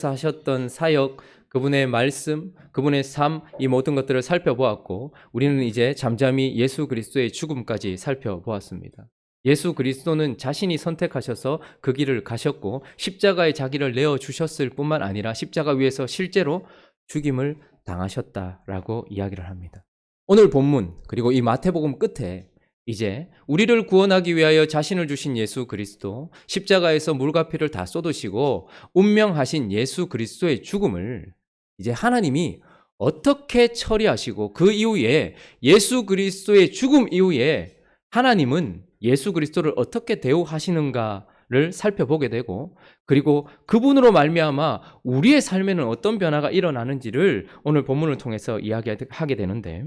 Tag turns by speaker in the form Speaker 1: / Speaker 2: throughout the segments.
Speaker 1: 하셨던 사역, 그분의 말씀, 그분의 삶, 이 모든 것들을 살펴보았고, 우리는 이제 잠잠히 예수 그리스도의 죽음까지 살펴보았습니다. 예수 그리스도는 자신이 선택하셔서 그 길을 가셨고, 십자가에 자기를 내어주셨을 뿐만 아니라 십자가 위에서 실제로 죽임을 당하셨다라고 이야기를 합니다. 오늘 본문, 그리고 이 마태복음 끝에 이제 우리를 구원하기 위하여 자신을 주신 예수 그리스도, 십자가에서 물과 피를 다 쏟으시고 운명하신 예수 그리스도의 죽음을 이제 하나님이 어떻게 처리하시고, 그 이후에 예수 그리스도의 죽음 이후에 하나님은 예수 그리스도를 어떻게 대우하시는가를 살펴보게 되고, 그리고 그분으로 말미암아 우리의 삶에는 어떤 변화가 일어나는지를 오늘 본문을 통해서 이야기하게 되는데,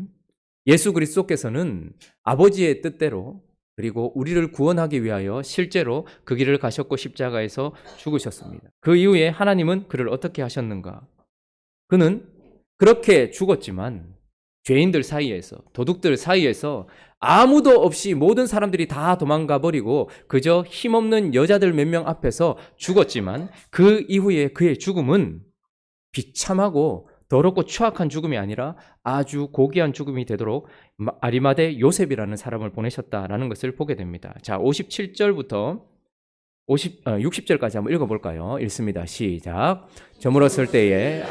Speaker 1: 예수 그리스도께서는 아버지의 뜻대로, 그리고 우리를 구원하기 위하여 실제로 그 길을 가셨고 십자가에서 죽으셨습니다. 그 이후에 하나님은 그를 어떻게 하셨는가? 그는 그렇게 죽었지만 죄인들 사이에서, 도둑들 사이에서 아무도 없이 모든 사람들이 다 도망가 버리고 그저 힘없는 여자들 몇 명 앞에서 죽었지만, 그 이후에 그의 죽음은 비참하고 더럽고 추악한 죽음이 아니라 아주 고귀한 죽음이 되도록 아리마대 요셉이라는 사람을 보내셨다라는 것을 보게 됩니다. 자, 57절부터 60절까지 한번 읽어볼까요? 읽습니다. 시작. 저물었을 때에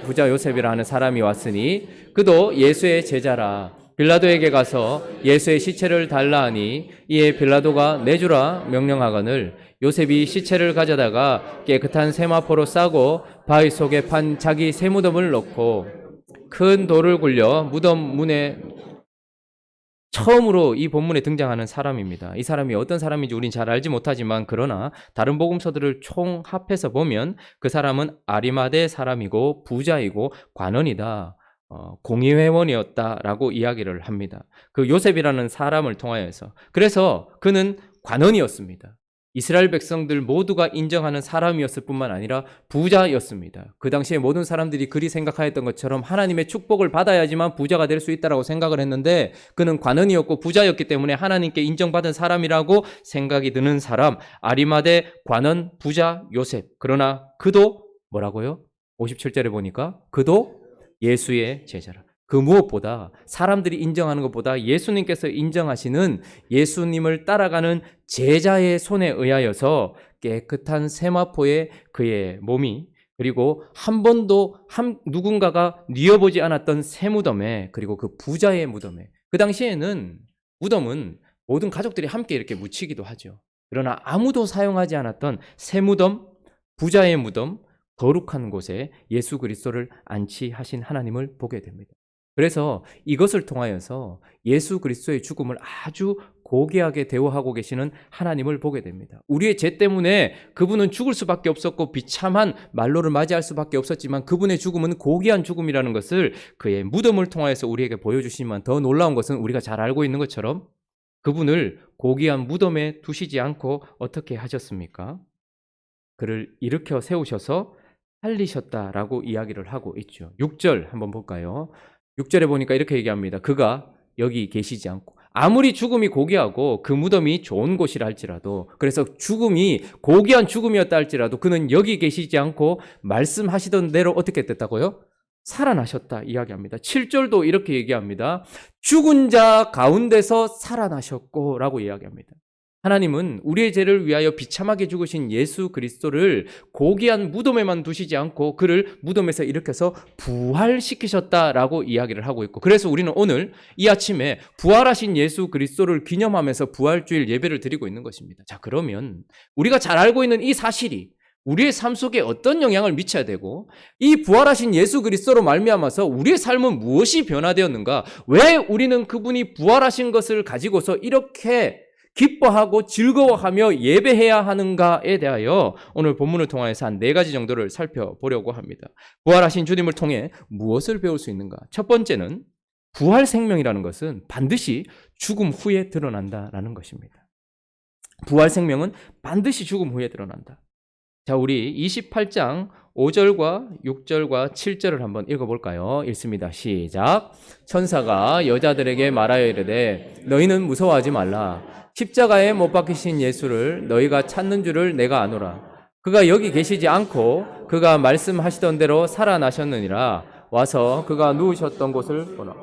Speaker 1: 부자 요셉이라 하는 사람이 왔으니 그도 예수의 제자라. 빌라도에게 가서 예수의 시체를 달라 하니 이에 빌라도가 내주라 명령하거늘 요셉이 시체를 가져다가 깨끗한 세마포로 싸고 바위 속에 판 자기 세무덤을 넣고 큰 돌을 굴려 무덤 문에, 처음으로 이 본문에 등장하는 사람입니다. 이 사람이 어떤 사람인지 우린 잘 알지 못하지만, 그러나 다른 복음서들을 총합해서 보면 그 사람은 아리마대 사람이고 부자이고 관원이다, 공의회원이었다라고 이야기를 합니다. 그 요셉이라는 사람을 통하여서. 그래서 그는 관원이었습니다. 이스라엘 백성들 모두가 인정하는 사람이었을 뿐만 아니라 부자였습니다. 그 당시에 모든 사람들이 그리 생각하였던 것처럼 하나님의 축복을 받아야지만 부자가 될 수 있다고 생각을 했는데, 그는 관원이었고 부자였기 때문에 하나님께 인정받은 사람이라고 생각이 드는 사람, 아리마대 관원 부자 요셉. 그러나 그도 뭐라고요? 57절에 보니까 그도 예수의 제자라. 그 무엇보다, 사람들이 인정하는 것보다 예수님께서 인정하시는 예수님을 따라가는 제자의 손에 의하여서 깨끗한 세마포에 그의 몸이, 그리고 한 번도 누군가가 뉘어보지 않았던 세무덤에, 그리고 그 부자의 무덤에, 그 당시에는 무덤은 모든 가족들이 함께 이렇게 묻히기도 하죠. 그러나 아무도 사용하지 않았던 세무덤, 부자의 무덤, 거룩한 곳에 예수 그리스도를 안치하신 하나님을 보게 됩니다. 그래서 이것을 통하여서 예수 그리스도의 죽음을 아주 고귀하게 대우하고 계시는 하나님을 보게 됩니다. 우리의 죄 때문에 그분은 죽을 수밖에 없었고 비참한 말로를 맞이할 수밖에 없었지만, 그분의 죽음은 고귀한 죽음이라는 것을 그의 무덤을 통하여서 우리에게 보여주시지만, 더 놀라운 것은 우리가 잘 알고 있는 것처럼 그분을 고귀한 무덤에 두시지 않고 어떻게 하셨습니까? 그를 일으켜 세우셔서 살리셨다라고 이야기를 하고 있죠. 6절 한번 볼까요? 6절에 보니까 이렇게 얘기합니다. 그가 여기 계시지 않고, 아무리 죽음이 고귀하고 그 무덤이 좋은 곳이라 할지라도, 그래서 죽음이 고귀한 죽음이었다 할지라도 그는 여기 계시지 않고 말씀하시던 대로 어떻게 됐다고요? 살아나셨다 이야기합니다. 7절도 이렇게 얘기합니다. 죽은 자 가운데서 살아나셨고 라고 이야기합니다. 하나님은 우리의 죄를 위하여 비참하게 죽으신 예수 그리스도를 고귀한 무덤에만 두시지 않고 그를 무덤에서 일으켜서 부활시키셨다라고 이야기를 하고 있고, 그래서 우리는 오늘 이 아침에 부활하신 예수 그리스도를 기념하면서 부활주일 예배를 드리고 있는 것입니다. 자, 그러면 우리가 잘 알고 있는 이 사실이 우리의 삶 속에 어떤 영향을 미쳐야 되고, 이 부활하신 예수 그리스도로 말미암아서 우리의 삶은 무엇이 변화되었는가, 왜 우리는 그분이 부활하신 것을 가지고서 이렇게 기뻐하고 즐거워하며 예배해야 하는가에 대하여 오늘 본문을 통해서 한 4가지 정도를 살펴보려고 합니다. 부활하신 주님을 통해 무엇을 배울 수 있는가? 첫 번째는 부활 생명이라는 것은 반드시 죽음 후에 드러난다라는 것입니다. 부활 생명은 반드시 죽음 후에 드러난다. 자, 우리 28장 5절과 6절과 7절을 한번 읽어볼까요? 읽습니다. 시작. 천사가 여자들에게 말하여 이르되 너희는 무서워하지 말라. 십자가에 못 박히신 예수를 너희가 찾는 줄을 내가 아노라. 그가 여기 계시지 않고 그가 말씀하시던 대로 살아나셨느니라. 와서 그가 누우셨던 곳을 보라.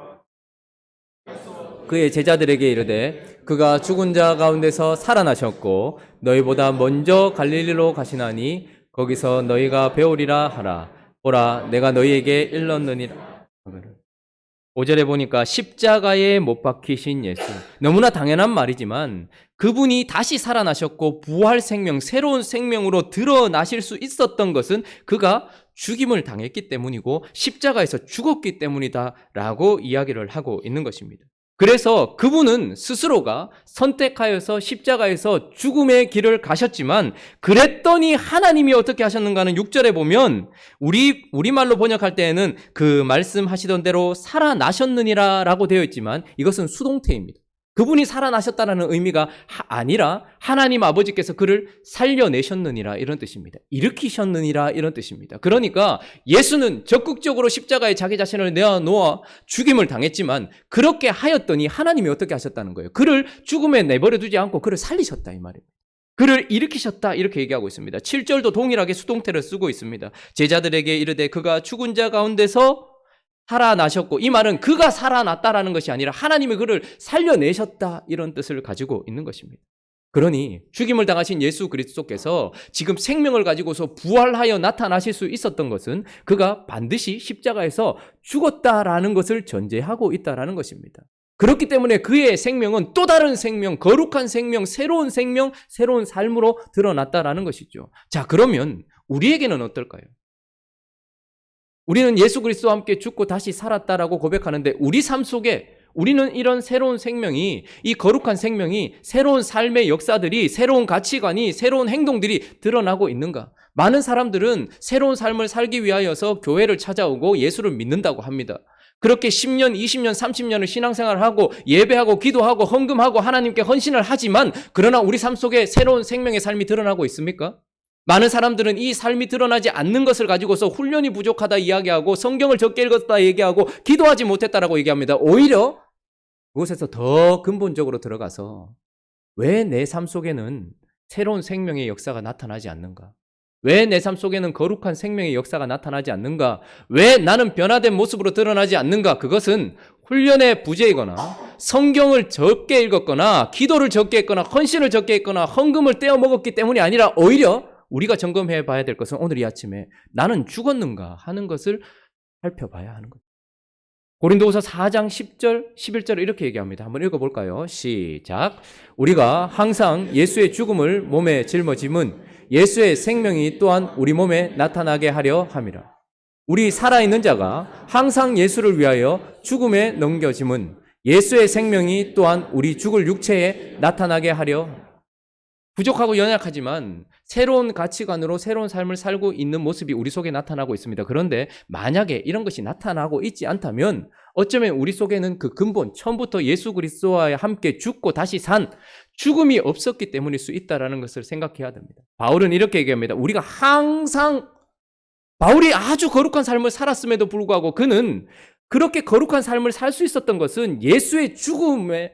Speaker 1: 그의 제자들에게 이르되 그가 죽은 자 가운데서 살아나셨고 너희보다 먼저 갈릴리로 가시나니 거기서 너희가 배우리라 하라. 보라, 내가 너희에게 일렀느니라. 5절에 보니까 십자가에 못 박히신 예수. 너무나 당연한 말이지만 그분이 다시 살아나셨고 부활 생명, 새로운 생명으로 드러나실 수 있었던 것은 그가 죽임을 당했기 때문이고 십자가에서 죽었기 때문이다라고 이야기를 하고 있는 것입니다. 그래서 그분은 스스로가 선택하여서 십자가에서 죽음의 길을 가셨지만 그랬더니 하나님이 어떻게 하셨는가는 6절에 보면 우리말로 번역할 때에는 그 말씀하시던 대로 살아나셨느니라 라고 되어 있지만 이것은 수동태입니다. 그분이 살아나셨다는 의미가 아니라 하나님 아버지께서 그를 살려내셨느니라 이런 뜻입니다. 일으키셨느니라 이런 뜻입니다. 그러니까 예수는 적극적으로 십자가에 자기 자신을 내어놓아 죽임을 당했지만 그렇게 하였더니 하나님이 어떻게 하셨다는 거예요? 그를 죽음에 내버려 두지 않고 그를 살리셨다 이 말입니다. 그를 일으키셨다 이렇게 얘기하고 있습니다. 7절도 동일하게 수동태를 쓰고 있습니다. 제자들에게 이르되 그가 죽은 자 가운데서 살아나셨고, 이 말은 그가 살아났다라는 것이 아니라 하나님이 그를 살려내셨다 이런 뜻을 가지고 있는 것입니다. 그러니 죽임을 당하신 예수 그리스도께서 지금 생명을 가지고서 부활하여 나타나실 수 있었던 것은 그가 반드시 십자가에서 죽었다라는 것을 전제하고 있다라는 것입니다. 그렇기 때문에 그의 생명은 또 다른 생명, 거룩한 생명, 새로운 삶으로 드러났다라는 것이죠. 자, 그러면 우리에게는 어떨까요? 우리는 예수 그리스도와 함께 죽고 다시 살았다라고 고백하는데 우리 삶 속에 우리는 이런 새로운 생명이, 이 거룩한 생명이, 새로운 삶의 역사들이, 새로운 가치관이, 새로운 행동들이 드러나고 있는가? 많은 사람들은 새로운 삶을 살기 위하여서 교회를 찾아오고 예수를 믿는다고 합니다. 그렇게 10년, 20년, 30년을 신앙생활을 하고 예배하고 기도하고 헌금하고 하나님께 헌신을 하지만 그러나 우리 삶 속에 새로운 생명의 삶이 드러나고 있습니까? 많은 사람들은 이 삶이 드러나지 않는 것을 가지고서 훈련이 부족하다 이야기하고 성경을 적게 읽었다 얘기하고 기도하지 못했다라고 얘기합니다. 오히려 그곳에서 더 근본적으로 들어가서 왜 내 삶 속에는 새로운 생명의 역사가 나타나지 않는가? 왜 내 삶 속에는 거룩한 생명의 역사가 나타나지 않는가? 왜 나는 변화된 모습으로 드러나지 않는가? 그것은 훈련의 부재이거나 성경을 적게 읽었거나 기도를 적게 했거나 헌신을 적게 했거나 헌금을 떼어 먹었기 때문이 아니라 오히려 우리가 점검해 봐야 될 것은 오늘 이 아침에 나는 죽었는가 하는 것을 살펴봐야 하는 거예요. 고린도후서 4장 10절, 11절을 이렇게 얘기합니다. 한번 읽어볼까요? 시작. 우리가 항상 예수의 죽음을 몸에 짊어짐은 예수의 생명이 또한 우리 몸에 나타나게 하려 함이라. 우리 살아있는 자가 항상 예수를 위하여 죽음에 넘겨짐은 예수의 생명이 또한 우리 죽을 육체에 나타나게 하려 함이라. 부족하고 연약하지만 새로운 가치관으로 새로운 삶을 살고 있는 모습이 우리 속에 나타나고 있습니다. 그런데 만약에 이런 것이 나타나고 있지 않다면 어쩌면 우리 속에는 그 근본, 처음부터 예수 그리스도와 함께 죽고 다시 산 죽음이 없었기 때문일 수 있다는 것을 생각해야 됩니다. 바울은 이렇게 얘기합니다. 우리가 항상 바울이 아주 거룩한 삶을 살았음에도 불구하고 그는 그렇게 거룩한 삶을 살 수 있었던 것은 예수의 죽음을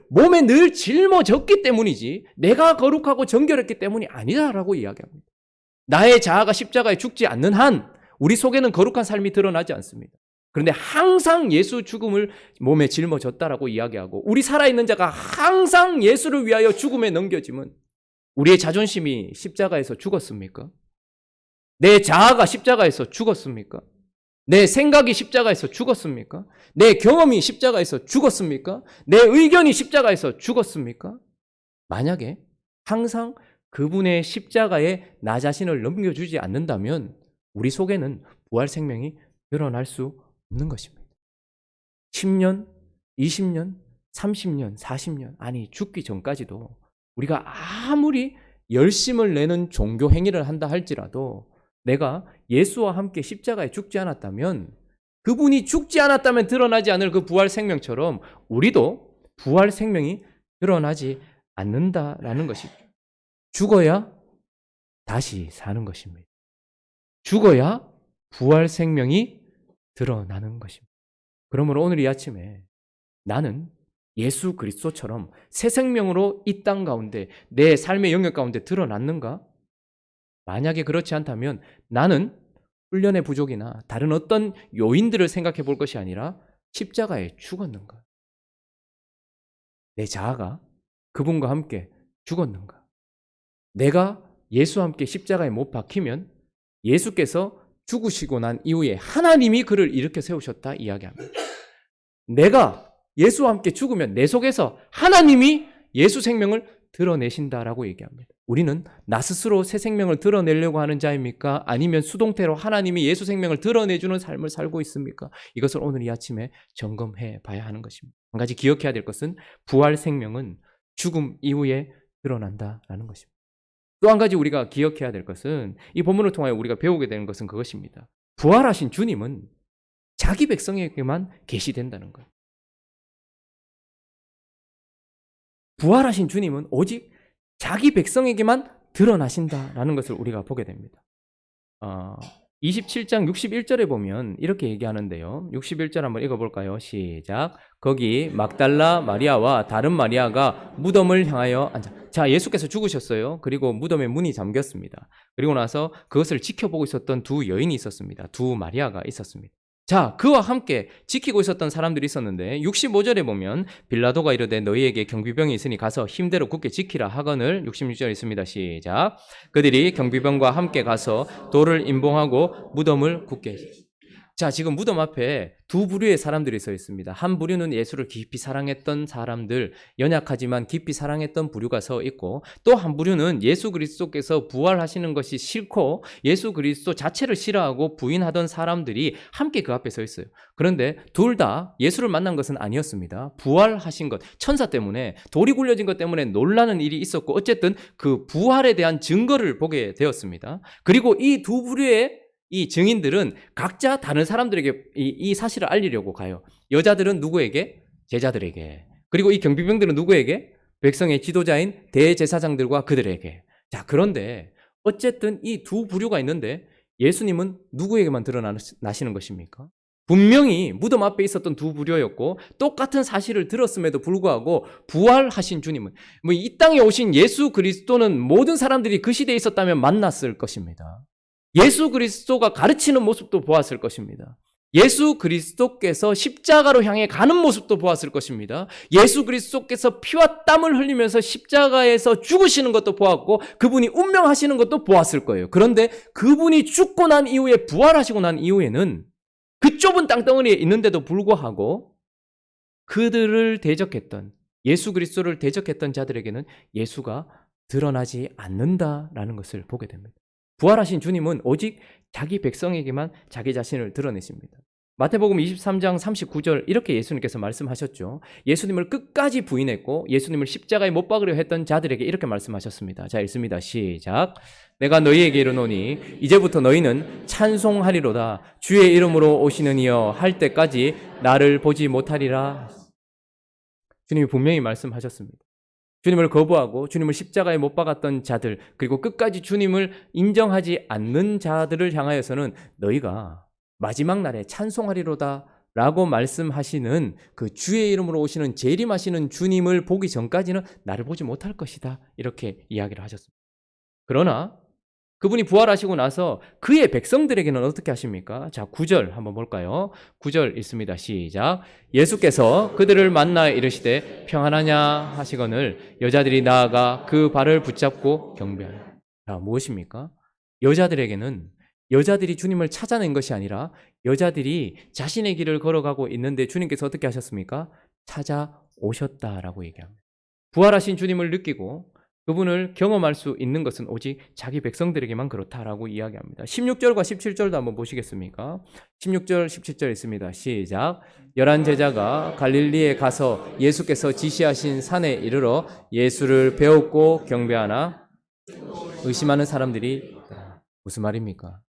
Speaker 1: 몸에 늘 짊어졌기 때문이지 내가 거룩하고 정결했기 때문이 아니다라고 이야기합니다. 나의 자아가 십자가에 죽지 않는 한 우리 속에는 거룩한 삶이 드러나지 않습니다. 그런데 항상 예수 죽음을 몸에 짊어졌다라고 이야기하고 우리 살아있는 자가 항상 예수를 위하여 죽음에 넘겨짐은 우리의 자존심이 십자가에서 죽었습니까? 내 자아가 십자가에서 죽었습니까? 내 생각이 십자가에서 죽었습니까? 내 경험이 십자가에서 죽었습니까? 내 의견이 십자가에서 죽었습니까? 만약에 항상 그분의 십자가에 나 자신을 넘겨주지 않는다면 우리 속에는 부활 생명이 드러날 수 없는 것입니다. 10년, 20년, 30년, 40년, 아니 죽기 전까지도 우리가 아무리 열심을 내는 종교 행위를 한다 할지라도 내가 예수와 함께 십자가에 죽지 않았다면 그분이 죽지 않았다면 드러나지 않을 그 부활 생명처럼 우리도 부활 생명이 드러나지 않는다라는 것이죠. 죽어야 다시 사는 것입니다. 죽어야 부활 생명이 드러나는 것입니다. 그러므로 오늘 이 아침에 나는 예수 그리스도처럼 새 생명으로 이 땅 가운데 내 삶의 영역 가운데 드러났는가? 만약에 그렇지 않다면 나는 훈련의 부족이나 다른 어떤 요인들을 생각해 볼 것이 아니라 십자가에 죽었는가? 내 자아가 그분과 함께 죽었는가? 내가 예수와 함께 십자가에 못 박히면 예수께서 죽으시고 난 이후에 하나님이 그를 일으켜 세우셨다 이야기합니다. 내가 예수와 함께 죽으면 내 속에서 하나님이 예수 생명을 드러내신다라고 얘기합니다. 우리는 나 스스로 새 생명을 드러내려고 하는 자입니까? 아니면 수동태로 하나님이 예수 생명을 드러내주는 삶을 살고 있습니까? 이것을 오늘 이 아침에 점검해 봐야 하는 것입니다. 한 가지 기억해야 될 것은 부활 생명은 죽음 이후에 드러난다라는 것입니다. 또 한 가지 우리가 기억해야 될 것은 이 본문을 통하여 우리가 배우게 되는 것은 그것입니다. 부활하신 주님은 자기 백성에게만 계시된다는 거예요. 부활하신 주님은 오직 자기 백성에게만 드러나신다라는 것을 우리가 보게 됩니다. 27장 61절에 보면 이렇게 얘기하는데요. 61절 한번 읽어볼까요? 시작. 거기 막달라 마리아와 다른 마리아가 무덤을 향하여 앉아. 자, 예수께서 죽으셨어요. 그리고 무덤의 문이 잠겼습니다. 그리고 나서 그것을 지켜보고 있었던 두 여인이 있었습니다. 두 마리아가 있었습니다. 자, 그와 함께 지키고 있었던 사람들이 있었는데 65절에 보면 빌라도가 이르되 너희에게 경비병이 있으니 가서 힘대로 굳게 지키라 하거늘. 66절 있습니다. 시작. 그들이 경비병과 함께 가서 돌을 임봉하고 무덤을 굳게. 자, 지금 무덤 앞에 두 부류의 사람들이 서 있습니다. 한 부류는 예수를 깊이 사랑했던 사람들, 연약하지만 깊이 사랑했던 부류가 서 있고, 또 한 부류는 예수 그리스도께서 부활하시는 것이 싫고 예수 그리스도 자체를 싫어하고 부인하던 사람들이 함께 그 앞에 서 있어요. 그런데 둘 다 예수를 만난 것은 아니었습니다. 부활하신 것, 천사 때문에, 돌이 굴려진 것 때문에 놀라는 일이 있었고, 어쨌든 그 부활에 대한 증거를 보게 되었습니다. 그리고 이 두 부류의 이 증인들은 각자 다른 사람들에게 이 사실을 알리려고 가요. 여자들은 누구에게? 제자들에게. 그리고 이 경비병들은 누구에게? 백성의 지도자인 대제사장들과 그들에게. 자, 그런데 어쨌든 이 두 부류가 있는데 예수님은 누구에게만 드러나시는 것입니까? 분명히 무덤 앞에 있었던 두 부류였고 똑같은 사실을 들었음에도 불구하고 부활하신 주님은, 이 땅에 오신 예수 그리스도는 모든 사람들이 그 시대에 있었다면 만났을 것입니다. 예수 그리스도가 가르치는 모습도 보았을 것입니다. 예수 그리스도께서 십자가로 향해 가는 모습도 보았을 것입니다. 예수 그리스도께서 피와 땀을 흘리면서 십자가에서 죽으시는 것도 보았고 그분이 운명하시는 것도 보았을 거예요. 그런데 그분이 죽고 난 이후에, 부활하시고 난 이후에는 그 좁은 땅덩어리에 있는데도 불구하고 그들을 대적했던, 예수 그리스도를 대적했던 자들에게는 예수가 드러나지 않는다라는 것을 보게 됩니다. 부활하신 주님은 오직 자기 백성에게만 자기 자신을 드러내십니다. 마태복음 23장 39절 이렇게 예수님께서 말씀하셨죠. 예수님을 끝까지 부인했고 예수님을 십자가에 못 박으려 했던 자들에게 이렇게 말씀하셨습니다. 자, 읽습니다. 시작. 내가 너희에게 이르노니 이제부터 너희는 찬송하리로다. 주의 이름으로 오시는 이여 할 때까지 나를 보지 못하리라. 주님이 분명히 말씀하셨습니다. 주님을 거부하고 주님을 십자가에 못 박았던 자들, 그리고 끝까지 주님을 인정하지 않는 자들을 향하여서는 너희가 마지막 날에 찬송하리로다 라고 말씀하시는 그 주의 이름으로 오시는 재림하시는 주님을 보기 전까지는 나를 보지 못할 것이다, 이렇게 이야기를 하셨습니다. 그러나 그분이 부활하시고 나서 그의 백성들에게는 어떻게 하십니까? 자, 9절 한번 볼까요? 9절 있습니다. 시작. 예수께서 그들을 만나 이르시되 평안하냐 하시거늘 여자들이 나아가 그 발을 붙잡고 경배하라. 자, 무엇입니까? 여자들에게는, 여자들이 주님을 찾아낸 것이 아니라 여자들이 자신의 길을 걸어가고 있는데 주님께서 어떻게 하셨습니까? 찾아오셨다라고 얘기합니다. 부활하신 주님을 느끼고 그분을 경험할 수 있는 것은 오직 자기 백성들에게만 그렇다라고 이야기합니다. 16절과 17절도 한번 보시겠습니까? 16절, 17절 있습니다. 시작. 11 제자가 갈릴리에 가서 예수께서 지시하신 산에 이르러 예수를 배웠고 경배하나 의심하는 사람들이 있더라. 무슨 말입니까?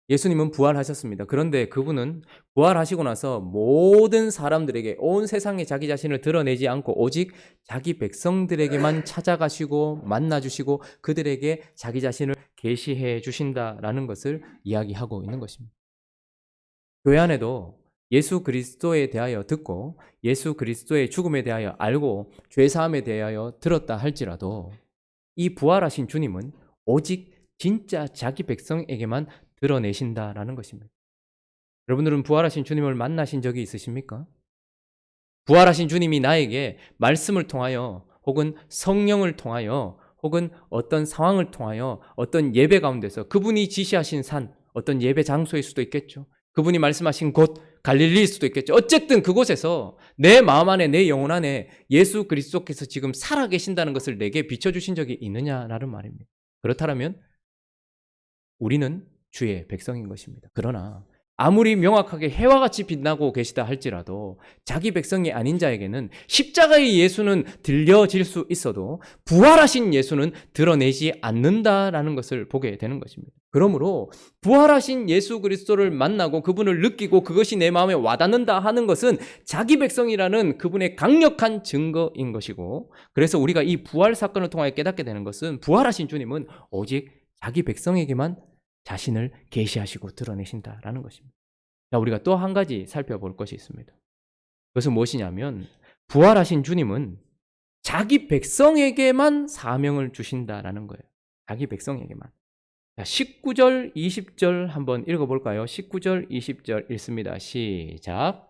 Speaker 1: 예수님은 부활하셨습니다. 그런데 그분은 부활하시고 나서 모든 사람들에게, 온 세상에 자기 자신을 드러내지 않고 오직 자기 백성들에게만 찾아가시고 만나주시고 그들에게 자기 자신을 계시해 주신다라는 것을 이야기하고 있는 것입니다. 교회 안에도 예수 그리스도에 대하여 듣고 예수 그리스도의 죽음에 대하여 알고 죄사함에 대하여 들었다 할지라도 이 부활하신 주님은 오직 진짜 자기 백성에게만 드러내신다라는 것입니다. 여러분들은 부활하신 주님을 만나신 적이 있으십니까? 부활하신 주님이 나에게 말씀을 통하여 혹은 성령을 통하여 혹은 어떤 상황을 통하여 어떤 예배 가운데서 그분이 지시하신 산, 어떤 예배 장소일 수도 있겠죠. 그분이 말씀하신 곳, 갈릴리일 수도 있겠죠. 어쨌든 그곳에서 내 마음 안에, 내 영혼 안에 예수 그리스도께서 지금 살아계신다는 것을 내게 비춰주신 적이 있느냐라는 말입니다. 그렇다면 우리는 주의 백성인 것입니다. 그러나 아무리 명확하게 해와 같이 빛나고 계시다 할지라도 자기 백성이 아닌 자에게는 십자가의 예수는 들려질 수 있어도 부활하신 예수는 드러내지 않는다라는 것을 보게 되는 것입니다. 그러므로 부활하신 예수 그리스도를 만나고 그분을 느끼고 그것이 내 마음에 와닿는다 하는 것은 자기 백성이라는 그분의 강력한 증거인 것이고, 그래서 우리가 이 부활 사건을 통하여 깨닫게 되는 것은 부활하신 주님은 오직 자기 백성에게만 자신을 계시하시고 드러내신다라는 것입니다. 자, 우리가 또 한 가지 살펴볼 것이 있습니다. 그것은 무엇이냐면 부활하신 주님은 자기 백성에게만 사명을 주신다라는 거예요. 자기 백성에게만. 자, 19절, 20절 한번 읽어볼까요? 19절, 20절 읽습니다. 시작.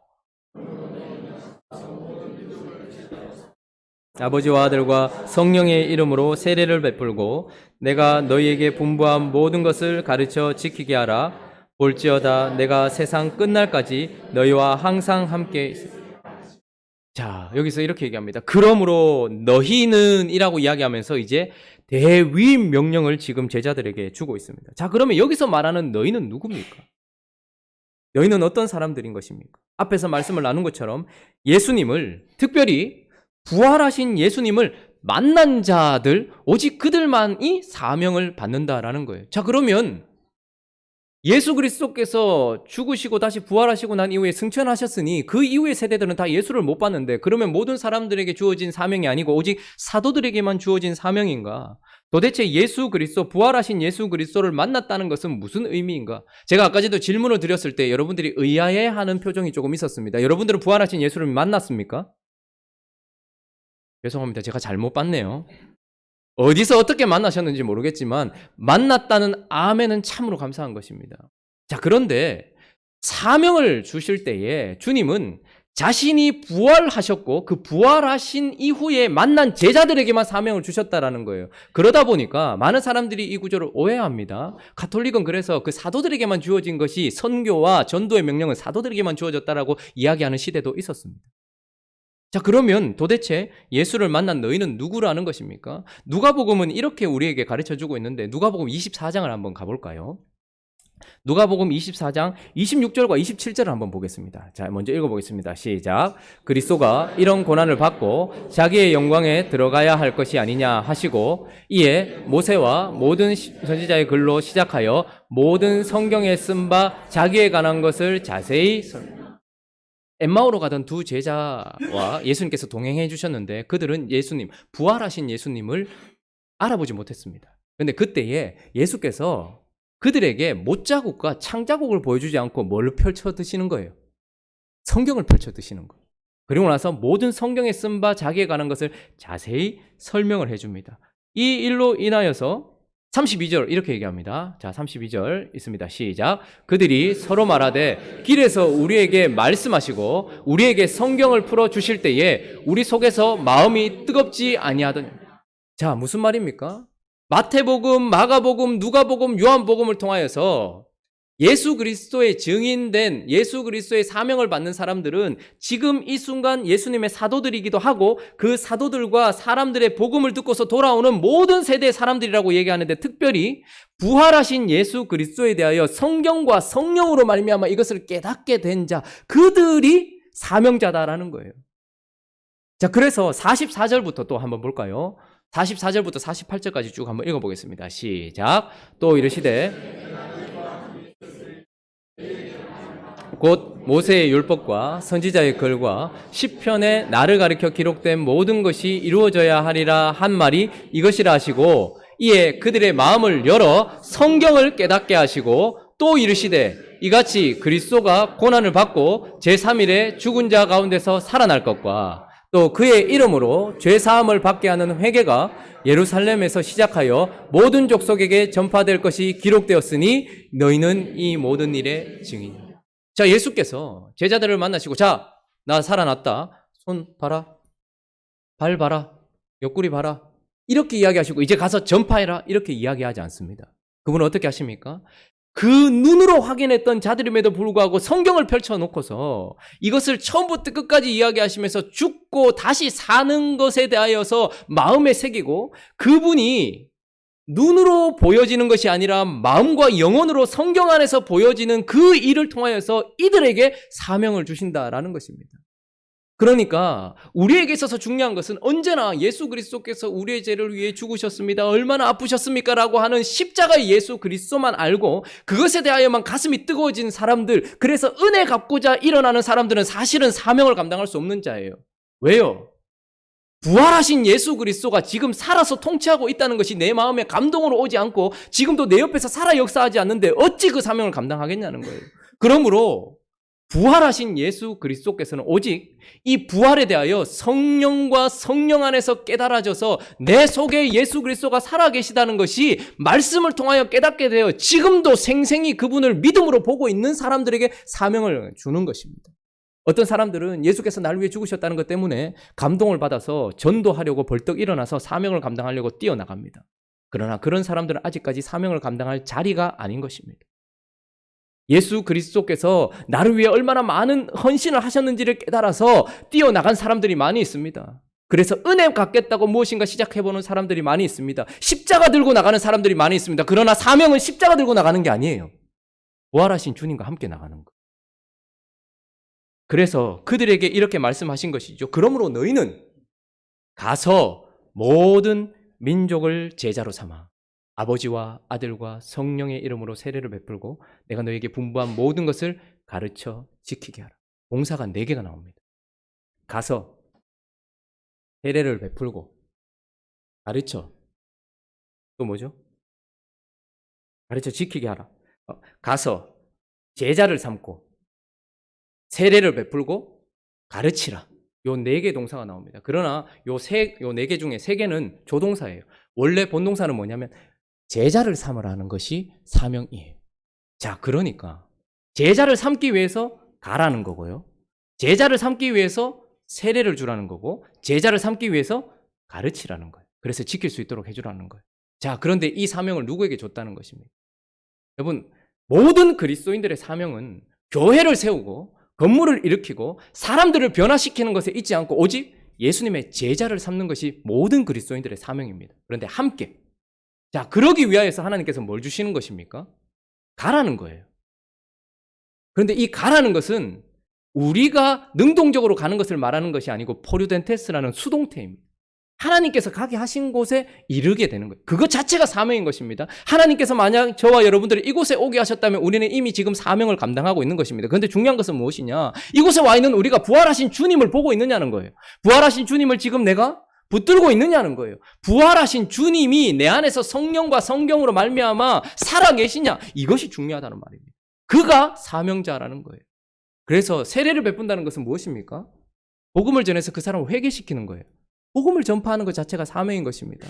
Speaker 1: 아버지와 아들과 성령의 이름으로 세례를 베풀고 내가 너희에게 분부한 모든 것을 가르쳐 지키게 하라. 볼지어다 내가 세상 끝날까지 너희와 항상 함께 있으리라. 자, 여기서 이렇게 얘기합니다. 그러므로 너희는 이라고 이야기하면서 이제 대위임 명령을 지금 제자들에게 주고 있습니다. 자, 그러면 여기서 말하는 너희는 누굽니까? 너희는 어떤 사람들인 것입니까? 앞에서 말씀을 나눈 것처럼 예수님을, 특별히 부활하신 예수님을 만난 자들, 오직 그들만이 사명을 받는다라는 거예요. 자, 그러면 예수 그리스도께서 죽으시고 다시 부활하시고 난 이후에 승천하셨으니 그 이후의 세대들은 다 예수를 못 봤는데, 그러면 모든 사람들에게 주어진 사명이 아니고 오직 사도들에게만 주어진 사명인가? 도대체 예수 그리스도, 부활하신 예수 그리스도를 만났다는 것은 무슨 의미인가? 제가 아까 전에도 질문을 드렸을 때 여러분들이 의아해하는 표정이 조금 있었습니다. 여러분들은 부활하신 예수를 만났습니까? 죄송합니다. 제가 잘못 봤네요. 어디서 어떻게 만나셨는지 모르겠지만 만났다는 아멘은 참으로 감사한 것입니다. 자, 그런데 사명을 주실 때에 주님은 자신이 부활하셨고 그 부활하신 이후에 만난 제자들에게만 사명을 주셨다라는 거예요. 그러다 보니까 많은 사람들이 이 구조를 오해합니다. 가톨릭은 그래서 그 사도들에게만 주어진 것이, 선교와 전도의 명령은 사도들에게만 주어졌다라고 이야기하는 시대도 있었습니다. 자, 그러면 도대체 예수를 만난 너희는 누구라는 것입니까? 누가복음은 이렇게 우리에게 가르쳐주고 있는데 누가복음 24장을 한번 가볼까요? 누가복음 24장 26절과 27절을 한번 보겠습니다. 자, 먼저 읽어보겠습니다. 시작. 그리스도가 이런 고난을 받고 자기의 영광에 들어가야 할 것이 아니냐 하시고 이에 모세와 모든 선지자의 글로 시작하여 모든 성경에 쓴 바 자기에 관한 것을 자세히 엠마오로 가던 두 제자와 예수님께서 동행해 주셨는데 그들은 예수님, 부활하신 예수님을 알아보지 못했습니다. 그런데 그때에 예수께서 그들에게 못자국과 창자국을 보여주지 않고 뭘 펼쳐 드시는 거예요? 성경을 펼쳐 드시는 거예요. 그리고 나서 모든 성경에 쓴 바 자기에 관한 것을 자세히 설명을 해줍니다. 이 일로 인하여서 32절 이렇게 얘기합니다. 자, 32절 있습니다. 시작. 그들이 서로 말하되 길에서 우리에게 말씀하시고 우리에게 성경을 풀어 주실 때에 우리 속에서 마음이 뜨겁지 아니하더니. 자, 무슨 말입니까? 마태복음, 마가복음, 누가복음, 요한복음을 통하여서 예수 그리스도의 증인된, 예수 그리스도의 사명을 받는 사람들은 지금 이 순간 예수님의 사도들이기도 하고 그 사도들과 사람들의 복음을 듣고서 돌아오는 모든 세대의 사람들이라고 얘기하는데, 특별히 부활하신 예수 그리스도에 대하여 성경과 성령으로 말미암아 이것을 깨닫게 된 자, 그들이 사명자다라는 거예요. 자, 그래서 44절부터 또 한번 볼까요? 44절부터 48절까지 쭉 한번 읽어보겠습니다. 시작. 또 이르시되 곧 모세의 율법과 선지자의 글과 시편에 나를 가리켜 기록된 모든 것이 이루어져야 하리라 한 말이 이것이라 하시고 이에 그들의 마음을 열어 성경을 깨닫게 하시고 또 이르시되 이같이 그리스도가 고난을 받고 제3일에 죽은 자 가운데서 살아날 것과 또 그의 이름으로 죄 사함을 받게 하는 회개가 예루살렘에서 시작하여 모든 족속에게 전파될 것이 기록되었으니 너희는 이 모든 일의 증인이다. 자, 예수께서 제자들을 만나시고 자, 나 살아났다. 손 봐라. 발 봐라. 옆구리 봐라. 이렇게 이야기하시고 이제 가서 전파해라. 이렇게 이야기하지 않습니다. 그분은 어떻게 하십니까? 그 눈으로 확인했던 자들임에도 불구하고 성경을 펼쳐놓고서 이것을 처음부터 끝까지 이야기하시면서 죽고 다시 사는 것에 대하여서 마음에 새기고 그분이 눈으로 보여지는 것이 아니라 마음과 영혼으로 성경 안에서 보여지는 그 일을 통하여서 이들에게 사명을 주신다라는 것입니다. 그러니까 우리에게 있어서 중요한 것은 언제나 예수 그리스도께서 우리의 죄를 위해 죽으셨습니다. 얼마나 아프셨습니까? 라고 하는 십자가의 예수 그리스도만 알고 그것에 대하여만 가슴이 뜨거워진 사람들, 그래서 은혜 갚고자 일어나는 사람들은 사실은 사명을 감당할 수 없는 자예요. 왜요? 부활하신 예수 그리스도가 지금 살아서 통치하고 있다는 것이 내 마음에 감동으로 오지 않고 지금도 내 옆에서 살아 역사하지 않는데 어찌 그 사명을 감당하겠냐는 거예요. 그러므로 부활하신 예수 그리스도께서는 오직 이 부활에 대하여 성령과 성령 안에서 깨달아져서 내 속에 예수 그리스도가 살아계시다는 것이 말씀을 통하여 깨닫게 되어 지금도 생생히 그분을 믿음으로 보고 있는 사람들에게 사명을 주는 것입니다. 어떤 사람들은 예수께서 나를 위해 죽으셨다는 것 때문에 감동을 받아서 전도하려고 벌떡 일어나서 사명을 감당하려고 뛰어나갑니다. 그러나 그런 사람들은 아직까지 사명을 감당할 자리가 아닌 것입니다. 예수 그리스도께서 나를 위해 얼마나 많은 헌신을 하셨는지를 깨달아서 뛰어나간 사람들이 많이 있습니다. 그래서 은혜 갖겠다고 무엇인가 시작해보는 사람들이 많이 있습니다. 십자가 들고 나가는 사람들이 많이 있습니다. 그러나 사명은 십자가 들고 나가는 게 아니에요. 부활하신 주님과 함께 나가는 거. 그래서 그들에게 이렇게 말씀하신 것이죠. 그러므로 너희는 가서 모든 민족을 제자로 삼아 아버지와 아들과 성령의 이름으로 세례를 베풀고 내가 너에게 분부한 모든 것을 가르쳐 지키게 하라. 봉사가 4개가 나옵니다. 가서 세례를 베풀고 가르쳐, 또 뭐죠? 가르쳐 지키게 하라. 가서 제자를 삼고 세례를 베풀고 가르치라. 요 4개 동사가 나옵니다. 그러나 요 4개 중에 3개는 조동사예요. 원래 본동사는 뭐냐면 제자를 삼으라는 것이 사명이에요. 자, 그러니까 제자를 삼기 위해서 가라는 거고요. 제자를 삼기 위해서 세례를 주라는 거고 제자를 삼기 위해서 가르치라는 거예요. 그래서 지킬 수 있도록 해주라는 거예요. 자, 그런데 이 사명을 누구에게 줬다는 것입니다. 여러분, 모든 그리스도인들의 사명은 교회를 세우고 건물을 일으키고 사람들을 변화시키는 것에 있지 않고 오직 예수님의 제자를 삼는 것이 모든 그리스도인들의 사명입니다. 그런데 함께, 자, 그러기 위하여서 하나님께서 뭘 주시는 것입니까? 가라는 거예요. 그런데 이 가라는 것은 우리가 능동적으로 가는 것을 말하는 것이 아니고 포류덴테스라는 수동태입니다. 하나님께서 가게 하신 곳에 이르게 되는 거예요. 그것 자체가 사명인 것입니다. 하나님께서 만약 저와 여러분들이 이곳에 오게 하셨다면 우리는 이미 지금 사명을 감당하고 있는 것입니다. 그런데 중요한 것은 무엇이냐? 이곳에 와 있는 우리가 부활하신 주님을 보고 있느냐는 거예요. 부활하신 주님을 지금 내가 붙들고 있느냐는 거예요. 부활하신 주님이 내 안에서 성령과 성경으로 말미암아 살아계시냐? 이것이 중요하다는 말입니다. 그가 사명자라는 거예요. 그래서 세례를 베푼다는 것은 무엇입니까? 복음을 전해서 그 사람을 회개시키는 거예요. 복음을 전파하는 것 자체가 사명인 것입니다.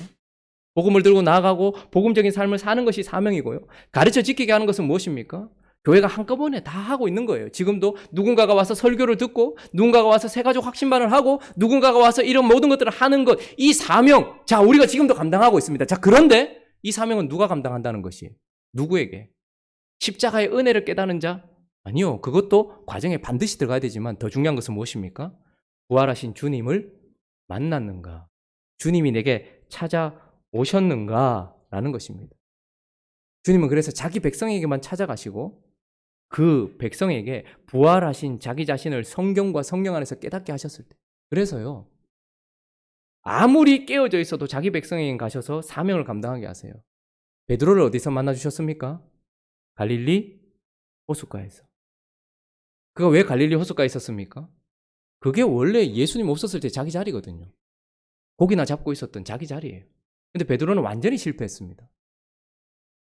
Speaker 1: 복음을 들고 나아가고 복음적인 삶을 사는 것이 사명이고요. 가르쳐 지키게 하는 것은 무엇입니까? 교회가 한꺼번에 다 하고 있는 거예요. 지금도 누군가가 와서 설교를 듣고 누군가가 와서 새가족 확신반을 하고 누군가가 와서 이런 모든 것들을 하는 것, 이 사명, 자, 우리가 지금도 감당하고 있습니다. 자, 그런데 이 사명은 누가 감당한다는 것이에요? 누구에게? 십자가의 은혜를 깨닫는 자? 아니요. 그것도 과정에 반드시 들어가야 되지만 더 중요한 것은 무엇입니까? 부활하신 주님을 만났는가? 주님이 내게 찾아오셨는가? 라는 것입니다. 주님은 그래서 자기 백성에게만 찾아가시고 그 백성에게 부활하신 자기 자신을 성경과 성령 안에서 깨닫게 하셨을 때, 그래서요, 아무리 깨어져 있어도 자기 백성에게 가셔서 사명을 감당하게 하세요. 베드로를 어디서 만나주셨습니까? 갈릴리 호숫가에서. 그가 왜 갈릴리 호숫가에 있었습니까? 그게 원래 예수님 없었을 때 자기 자리거든요. 고기나 잡고 있었던 자기 자리예요. 근데 베드로는 완전히 실패했습니다.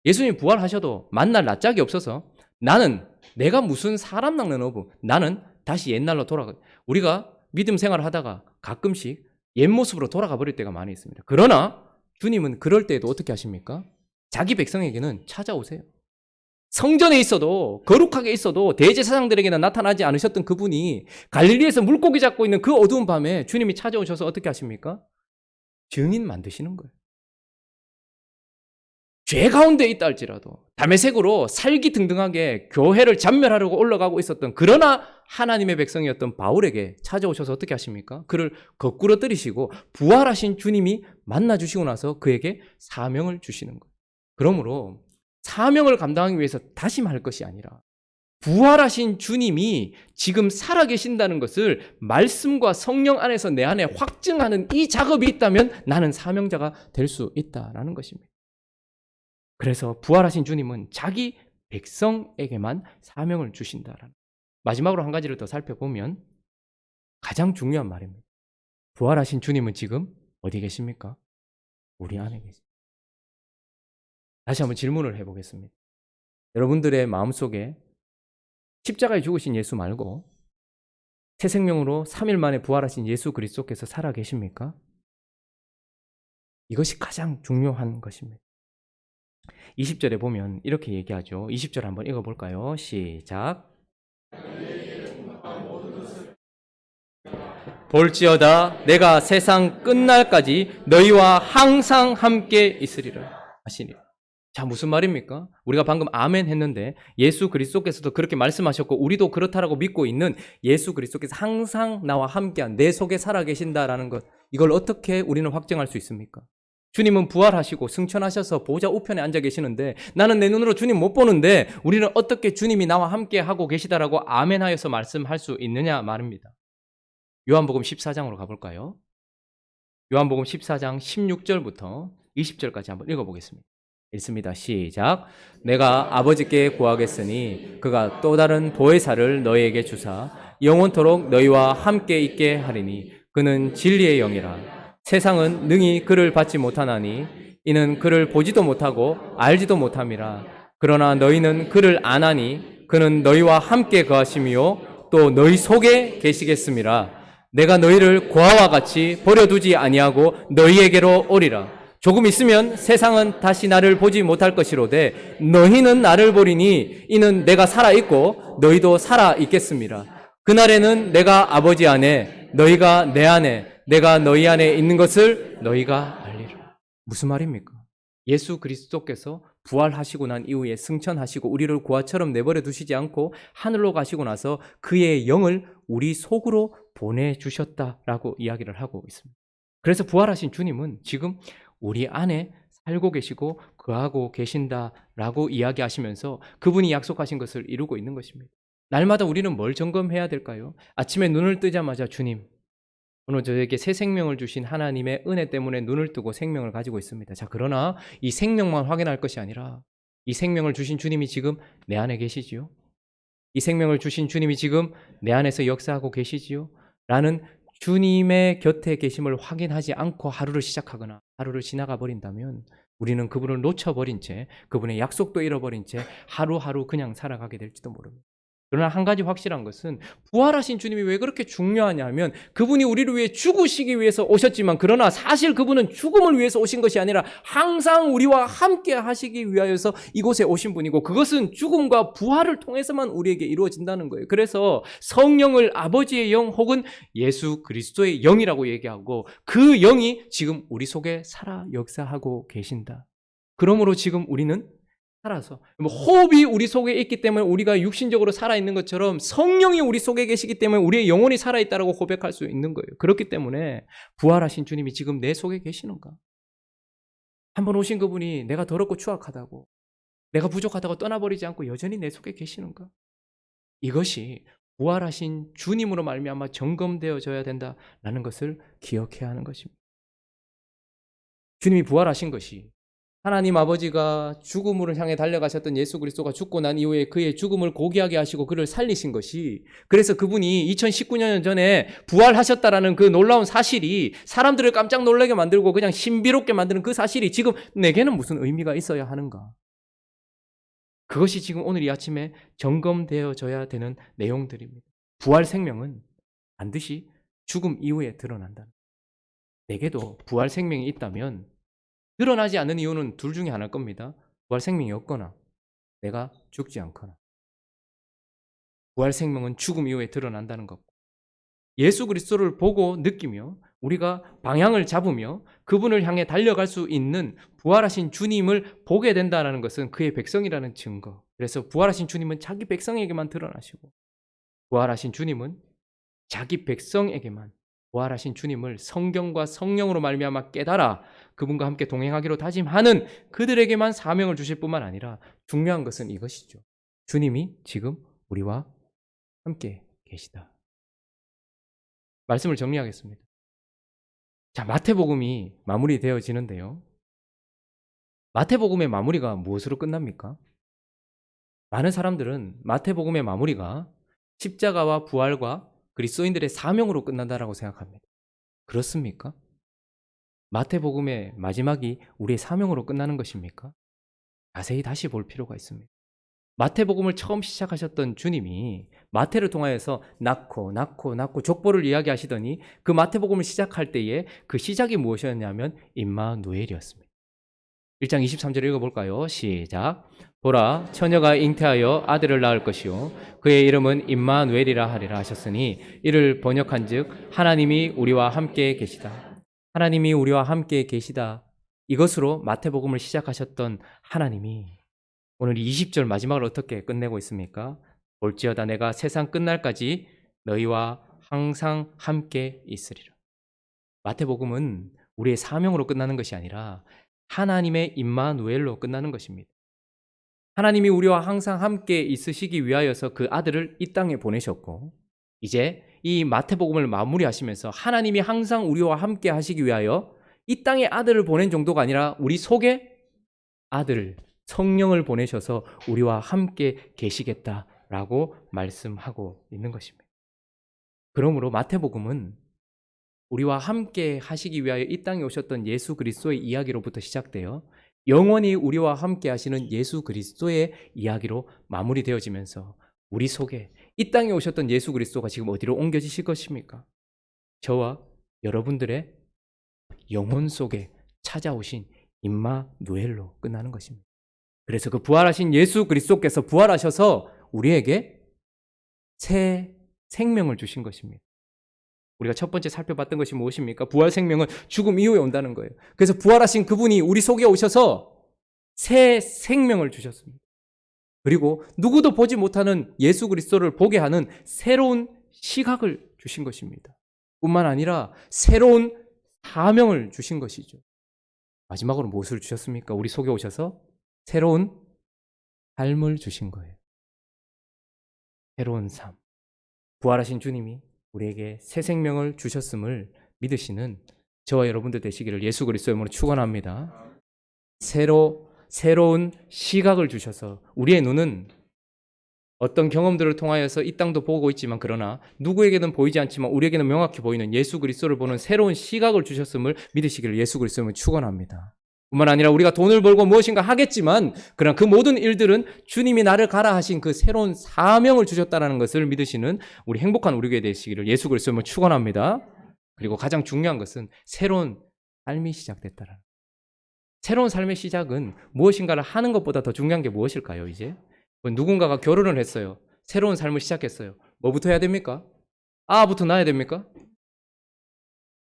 Speaker 1: 예수님 부활하셔도 만날 낯짝이 없어서 나는 내가 무슨 사람 낚는 어부, 나는 다시 옛날로 돌아가. 우리가 믿음 생활을 하다가 가끔씩 옛 모습으로 돌아가 버릴 때가 많이 있습니다. 그러나 주님은 그럴 때에도 어떻게 하십니까? 자기 백성에게는 찾아오세요. 성전에 있어도 거룩하게 있어도 대제사장들에게는 나타나지 않으셨던 그분이 갈릴리에서 물고기 잡고 있는 그 어두운 밤에 주님이 찾아오셔서 어떻게 하십니까? 증인 만드시는 거예요. 죄 가운데 있다 할지라도 다메섹으로 살기등등하게 교회를 잔멸하려고 올라가고 있었던 그러나 하나님의 백성이었던 바울에게 찾아오셔서 어떻게 하십니까? 그를 거꾸로 때리시고 부활하신 주님이 만나주시고 나서 그에게 사명을 주시는 거예요. 그러므로 사명을 감당하기 위해서 다시 말 것이 아니라 부활하신 주님이 지금 살아계신다는 것을 말씀과 성령 안에서 내 안에 확증하는 이 작업이 있다면 나는 사명자가 될 수 있다라는 것입니다. 그래서 부활하신 주님은 자기 백성에게만 사명을 주신다라는. 마지막으로 한 가지를 더 살펴보면 가장 중요한 말입니다. 부활하신 주님은 지금 어디 계십니까? 우리 안에 계십니다. 다시 한번 질문을 해보겠습니다. 여러분들의 마음속에 십자가에 죽으신 예수 말고 새 생명으로 3일 만에 부활하신 예수 그리스도께서 살아 계십니까? 이것이 가장 중요한 것입니다. 20절에 보면 이렇게 얘기하죠. 20절 한번 읽어볼까요? 시작. 볼지어다 내가 세상 끝날까지 너희와 항상 함께 있으리라 하시니. 자, 무슨 말입니까? 우리가 방금 아멘 했는데 예수 그리스도께서도 그렇게 말씀하셨고 우리도 그렇다라고 믿고 있는 예수 그리스도께서 항상 나와 함께한 내 속에 살아계신다라는 것, 이걸 어떻게 우리는 확증할 수 있습니까? 주님은 부활하시고 승천하셔서 보좌 우편에 앉아 계시는데 나는 내 눈으로 주님 못 보는데 우리는 어떻게 주님이 나와 함께 하고 계시다라고 아멘하여서 말씀할 수 있느냐 말입니다. 요한복음 14장으로 가볼까요? 요한복음 14장 16절부터 20절까지 한번 읽어보겠습니다. 읽습니다. 시작. 내가 아버지께 구하겠으니 그가 또 다른 보혜사를 너희에게 주사 영원토록 너희와 함께 있게 하리니 그는 진리의 영이라. 세상은 능히 그를 받지 못하나니 이는 그를 보지도 못하고 알지도 못함이라. 그러나 너희는 그를 아나니 그는 너희와 함께 거하심이요 또 너희 속에 계시겠음이라. 내가 너희를 고아와 같이 버려두지 아니하고 너희에게로 오리라. 조금 있으면 세상은 다시 나를 보지 못할 것이로되 너희는 나를 보리니 이는 내가 살아있고 너희도 살아있겠음이라. 그날에는 내가 아버지 안에 너희가 내 안에 내가 너희 안에 있는 것을 너희가 알리라. 무슨 말입니까? 예수 그리스도께서 부활하시고 난 이후에 승천하시고 우리를 고아처럼 내버려 두시지 않고 하늘로 가시고 나서 그의 영을 우리 속으로 보내주셨다라고 이야기를 하고 있습니다. 그래서 부활하신 주님은 지금 우리 안에 살고 계시고 거하고 계신다라고 이야기하시면서 그분이 약속하신 것을 이루고 있는 것입니다. 날마다 우리는 뭘 점검해야 될까요? 아침에 눈을 뜨자마자 주님, 오늘 저에게 새 생명을 주신 하나님의 은혜 때문에 눈을 뜨고 생명을 가지고 있습니다. 자, 그러나 이 생명만 확인할 것이 아니라 이 생명을 주신 주님이 지금 내 안에 계시지요? 이 생명을 주신 주님이 지금 내 안에서 역사하고 계시지요? 라는 주님의 곁에 계심을 확인하지 않고 하루를 시작하거나 하루를 지나가 버린다면 우리는 그분을 놓쳐버린 채 그분의 약속도 잃어버린 채 하루하루 그냥 살아가게 될지도 모릅니다. 그러나 한 가지 확실한 것은 부활하신 주님이 왜 그렇게 중요하냐 하면 그분이 우리를 위해 죽으시기 위해서 오셨지만 그러나 사실 그분은 죽음을 위해서 오신 것이 아니라 항상 우리와 함께 하시기 위하여서 이곳에 오신 분이고 그것은 죽음과 부활을 통해서만 우리에게 이루어진다는 거예요. 그래서 성령을 아버지의 영 혹은 예수 그리스도의 영이라고 얘기하고 그 영이 지금 우리 속에 살아 역사하고 계신다. 그러므로 지금 우리는 살아서 호흡이 우리 속에 있기 때문에 우리가 육신적으로 살아있는 것처럼 성령이 우리 속에 계시기 때문에 우리의 영혼이 살아있다고 고백할 수 있는 거예요. 그렇기 때문에 부활하신 주님이 지금 내 속에 계시는가? 한번 오신 그분이 내가 더럽고 추악하다고 내가 부족하다고 떠나버리지 않고 여전히 내 속에 계시는가? 이것이 부활하신 주님으로 말미암아 점검되어져야 된다라는 것을 기억해야 하는 것입니다. 주님이 부활하신 것이 하나님 아버지가 죽음을 향해 달려가셨던 예수 그리스도가 죽고 난 이후에 그의 죽음을 고귀하게 하시고 그를 살리신 것이 그래서 그분이 2019년 전에 부활하셨다라는 그 놀라운 사실이 사람들을 깜짝 놀라게 만들고 그냥 신비롭게 만드는 그 사실이 지금 내게는 무슨 의미가 있어야 하는가? 그것이 지금 오늘 이 아침에 점검되어져야 되는 내용들입니다. 부활 생명은 반드시 죽음 이후에 드러난다. 내게도 부활 생명이 있다면 드러나지 않는 이유는 둘 중에 하나일 겁니다. 부활 생명이 없거나 내가 죽지 않거나. 부활 생명은 죽음 이후에 드러난다는 것. 예수 그리스도를 보고 느끼며 우리가 방향을 잡으며 그분을 향해 달려갈 수 있는 부활하신 주님을 보게 된다는 것은 그의 백성이라는 증거. 그래서 부활하신 주님은 자기 백성에게만 드러나시고 부활하신 주님은 자기 백성에게만 부활하신 주님을 성경과 성령으로 말미암아 깨달아 그분과 함께 동행하기로 다짐하는 그들에게만 사명을 주실 뿐만 아니라 중요한 것은 이것이죠. 주님이 지금 우리와 함께 계시다. 말씀을 정리하겠습니다. 자, 마태복음이 마무리되어지는데요. 마태복음의 마무리가 무엇으로 끝납니까? 많은 사람들은 마태복음의 마무리가 십자가와 부활과 그리스도인들의 사명으로 끝난다라고 생각합니다. 그렇습니까? 마태복음의 마지막이 우리의 사명으로 끝나는 것입니까? 자세히 다시 볼 필요가 있습니다. 마태복음을 처음 시작하셨던 주님이 마태를 통하여서 낳고 족보를 이야기하시더니 그 마태복음을 시작할 때에 그 시작이 무엇이었냐면 임마누엘이었습니다. 1장 23절 읽어볼까요? 시작. 보라, 처녀가 잉태하여 아들을 낳을 것이요 그의 이름은 임마누엘이라 하리라 하셨으니 이를 번역한즉 하나님이 우리와 함께 계시다. 하나님이 우리와 함께 계시다. 이것으로 마태복음을 시작하셨던 하나님이 오늘 20절 마지막을 어떻게 끝내고 있습니까? 볼지어다 내가 세상 끝날까지 너희와 항상 함께 있으리라. 마태복음은 우리의 사명으로 끝나는 것이 아니라 하나님의 임마누엘로 끝나는 것입니다. 하나님이 우리와 항상 함께 있으시기 위하여서 그 아들을 이 땅에 보내셨고 이제 이 마태복음을 마무리하시면서 하나님이 항상 우리와 함께 하시기 위하여 이 땅에 아들을 보낸 정도가 아니라 우리 속에 아들, 성령을 보내셔서 우리와 함께 계시겠다라고 말씀하고 있는 것입니다. 그러므로 마태복음은 우리와 함께 하시기 위하여 이 땅에 오셨던 예수 그리스도의 이야기로부터 시작되어 영원히 우리와 함께 하시는 예수 그리스도의 이야기로 마무리되어지면서 우리 속에 이 땅에 오셨던 예수 그리스도가 지금 어디로 옮겨지실 것입니까? 저와 여러분들의 영혼 속에 찾아오신 임마누엘로 끝나는 것입니다. 그래서 그 부활하신 예수 그리스도께서 부활하셔서 우리에게 새 생명을 주신 것입니다. 우리가 첫 번째 살펴봤던 것이 무엇입니까? 부활 생명은 죽음 이후에 온다는 거예요. 그래서 부활하신 그분이 우리 속에 오셔서 새 생명을 주셨습니다. 그리고 누구도 보지 못하는 예수 그리스도를 보게 하는 새로운 시각을 주신 것입니다. 뿐만 아니라 새로운 사명을 주신 것이죠. 마지막으로 무엇을 주셨습니까? 우리 속에 오셔서 새로운 삶을 주신 거예요. 새로운 삶. 부활하신 주님이 우리에게 새 생명을 주셨음을 믿으시는 저와 여러분들 되시기를 예수 그리스도의 이름으로 축원합니다. 새로운 시각을 주셔서 우리의 눈은 어떤 경험들을 통하여서 이 땅도 보고 있지만 그러나 누구에게는 보이지 않지만 우리에게는 명확히 보이는 예수 그리스도를 보는 새로운 시각을 주셨음을 믿으시기를 예수 그리스도의 이름으로 축원합니다. 뿐만 아니라 우리가 돈을 벌고 무엇인가 하겠지만 그러나 그 모든 일들은 주님이 나를 가라 하신 그 새로운 사명을 주셨다는 것을 믿으시는 우리 행복한 우리 교회 되시기를 예수 그리스도의 이름으로 축원합니다. 그리고 가장 중요한 것은 새로운 삶이 시작됐다라는 새로운 삶의 시작은 무엇인가를 하는 것보다 더 중요한 게 무엇일까요? 이제 누군가가 결혼을 했어요. 새로운 삶을 시작했어요. 뭐부터 해야 됩니까? 아부터 낳아야 됩니까?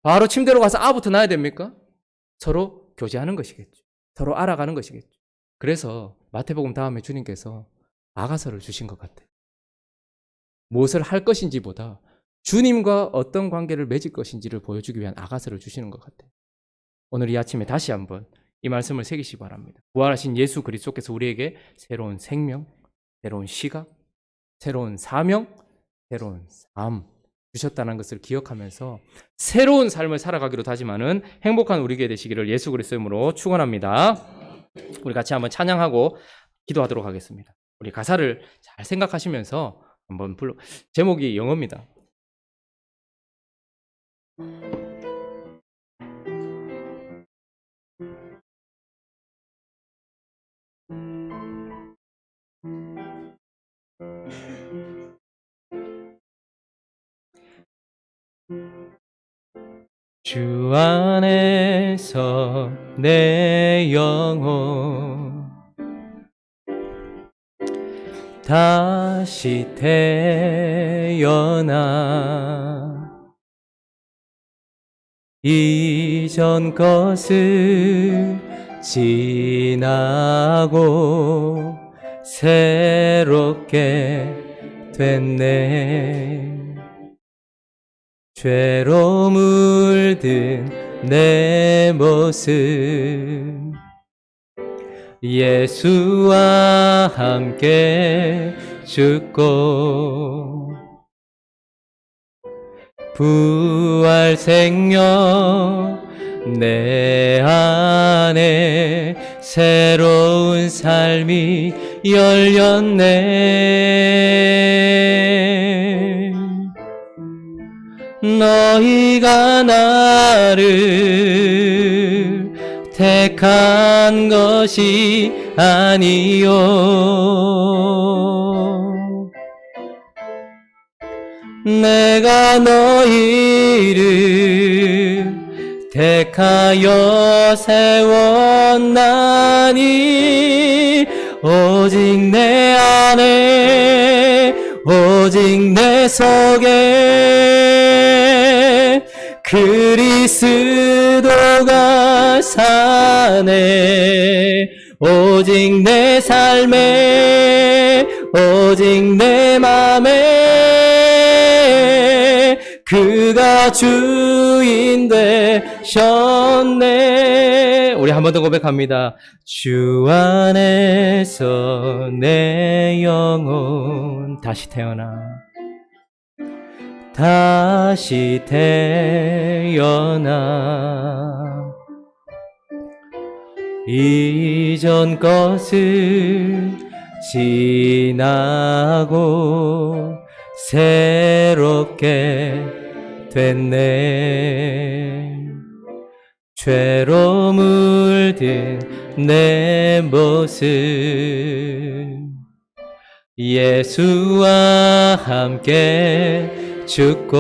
Speaker 1: 바로 침대로 가서 아부터 낳아야 됩니까? 서로 교제하는 것이겠죠. 서로 알아가는 것이겠죠. 그래서 마태복음 다음에 주님께서 아가서를 주신 것 같아요. 무엇을 할 것인지보다 주님과 어떤 관계를 맺을 것인지를 보여주기 위한 아가서를 주시는 것 같아요. 오늘 이 아침에 다시 한번 이 말씀을 새기시기 바랍니다. 부활하신 예수 그리스도께서 우리에게 새로운 생명, 새로운 시각, 새로운 사명, 새로운 삶 주셨다는 것을 기억하면서 새로운 삶을 살아가기로 다짐하는 행복한 우리 교회 되시기를 예수 그리스도의 이름으로 축원합니다. 우리 같이 한번 찬양하고 기도하도록 하겠습니다. 우리 가사를 잘 생각하시면서 한번 제목이 영어입니다. 주 안에서 내 영혼 다시 태어나 이전 것을 지나고 새롭게 됐네. 죄로 물든 내 모습 예수와 함께 죽고 부활 생명 내 안에 새로운 삶이 열렸네. 너희가 나를 택한 것이 아니요 내가 너희를 택하여 세웠나니 오직 내 안에 오직 내 속에 그리스도가 사네. 오직 내 삶에 오직 내 맘에 그가 주인 되셨네. 우리 한 번 더 고백합니다. 주 안에서 내 영혼 다시 태어나 다시 태어나 이전 것을 지나고 새롭게 됐네. 죄로 물든 내 모습 예수와 함께 죽고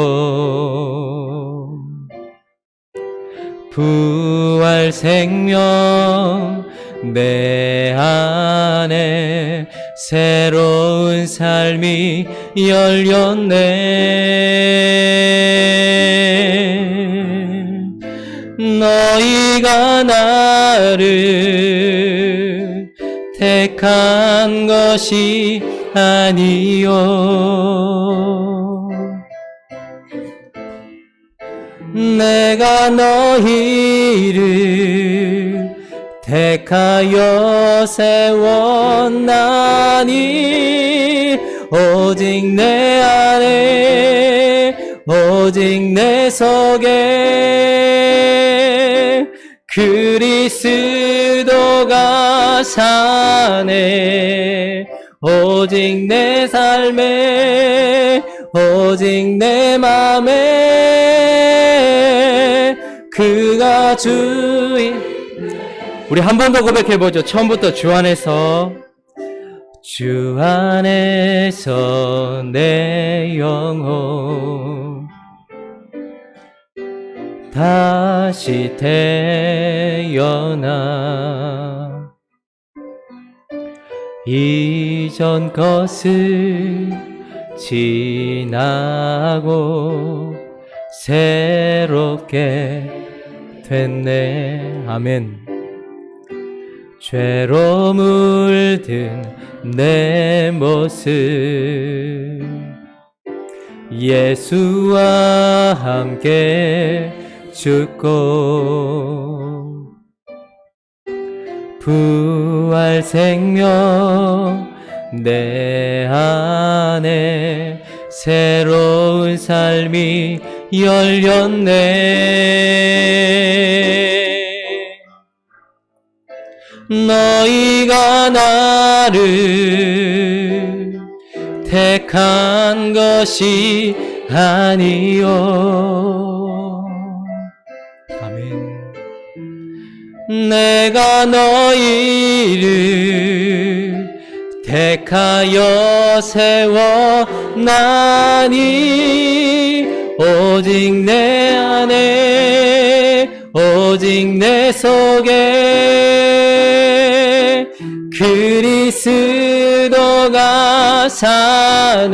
Speaker 1: 부활 생명 내 안에 새로운 삶이 열렸네. 너희가 나를 택한 것이 아니요 내가 너희를 택하여 세웠나니 오직 내 안에 오직 내 속에 그리스도가 사네. 오직 내 삶에 오직 내 맘에 그가 주인. 우리 한 번 더 고백해보죠. 처음부터 주 안에서 주 안에서 내 영혼 다시 태어나 이전 것을 지나고 새롭게 됐네. 아멘. 죄로 물든 내 모습 예수와 함께 죽고 부활 생명 내 안에 새로운 삶이 열렸네. 너희가 나를 택한 것이 아니요 아멘. 내가 너희를 택하여 세워나니 오직 내 안에 오직 내 속에 그리스도가 사네.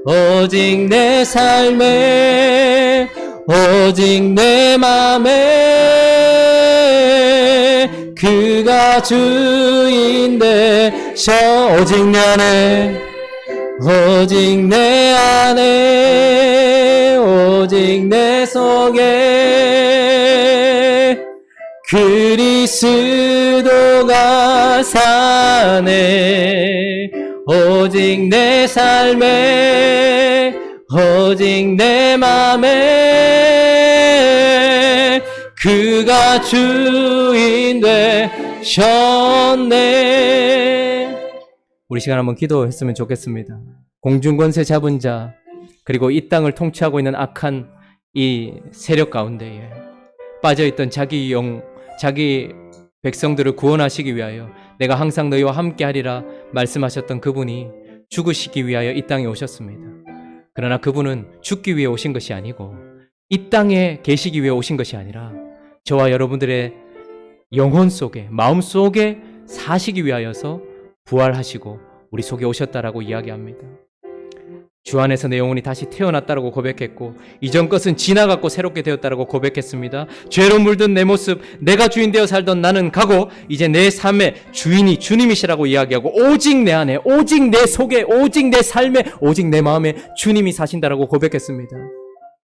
Speaker 1: 오직 내 삶에 오직 내 맘에 그가 주인 되셔. 오직 내 안에 오직 내 안에 오직 내 속에 그리스도가 사네. 오직 내 삶에 오직 내 맘에 그가 주인 되셨네. 우리 시간 한번 기도했으면 좋겠습니다. 공중권세 잡은 자, 그리고 이 땅을 통치하고 있는 악한 이 세력 가운데에 빠져있던 자기 백성들을 구원하시기 위하여 내가 항상 너희와 함께하리라 말씀하셨던 그분이 죽으시기 위하여 이 땅에 오셨습니다. 그러나 그분은 죽기 위해 오신 것이 아니고 이 땅에 계시기 위해 오신 것이 아니라 저와 여러분들의 영혼 속에, 마음 속에 사시기 위하여서 부활하시고 우리 속에 오셨다라고 이야기합니다. 주 안에서 내 영혼이 다시 태어났다라고 고백했고 이전 것은 지나갔고 새롭게 되었다라고 고백했습니다. 죄로 물든 내 모습, 내가 주인 되어 살던 나는 가고 이제 내 삶의 주인이 주님이시라고 이야기하고 오직 내 안에, 오직 내 속에, 오직 내 삶에, 오직 내 마음에 주님이 사신다라고 고백했습니다.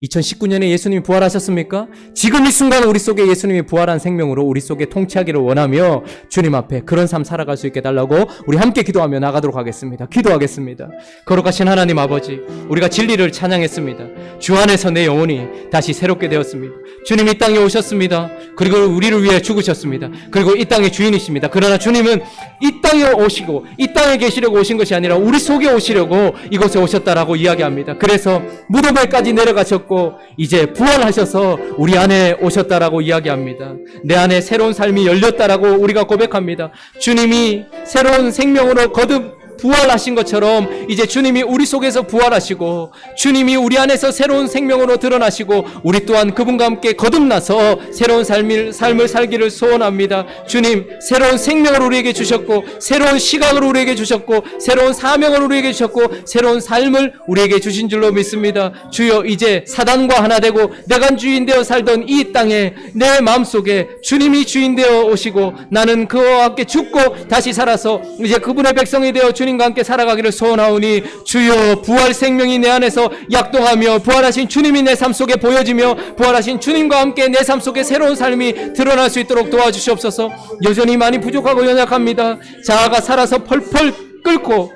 Speaker 1: 2019년에 예수님이 부활하셨습니까? 지금 이 순간 우리 속에 예수님이 부활한 생명으로 우리 속에 통치하기를 원하며 주님 앞에 그런 삶 살아갈 수 있게 달라고 우리 함께 기도하며 나가도록 하겠습니다. 기도하겠습니다. 거룩하신 하나님 아버지, 우리가 진리를 찬양했습니다. 주 안에서 내 영혼이 다시 새롭게 되었습니다. 주님 이 땅에 오셨습니다. 그리고 우리를 위해 죽으셨습니다. 그리고 이 땅의 주인이십니다. 그러나 주님은 이 땅에 오시고 이 땅에 계시려고 오신 것이 아니라 우리 속에 오시려고 이곳에 오셨다라고 이야기합니다. 그래서 무덤에까지 내려가셨고 이제 부활하셔서 우리 안에 오셨다라고 이야기합니다. 내 안에 새로운 삶이 열렸다라고 우리가 고백합니다. 주님이 새로운 생명으로 거듭 부활하신 것처럼 이제 주님이 우리 속에서 부활하시고 주님이 우리 안에서 새로운 생명으로 드러나시고 우리 또한 그분과 함께 거듭나서 새로운 삶을 살기를 소원합니다. 주님, 새로운 생명을 우리에게 주셨고 새로운 시각을 우리에게 주셨고 새로운 사명을 우리에게 주셨고 새로운 삶을 우리에게 주신 줄로 믿습니다. 주여, 이제 사단과 하나 되고 내가 주인 되어 살던 이 땅에 내 마음속에 주님이 주인 되어 오시고 나는 그와 함께 죽고 다시 살아서 이제 그분의 백성이 되어 주님과 함께 살아가기를 소원하오니 주여, 부활 생명이 내 안에서 약동하며 부활하신 주님이 내 삶 속에 보여지며 부활하신 주님과 함께 내 삶 속에 새로운 삶이 드러날 수 있도록 도와주시옵소서. 여전히 많이 부족하고 연약합니다. 자아가 살아서 펄펄 끓고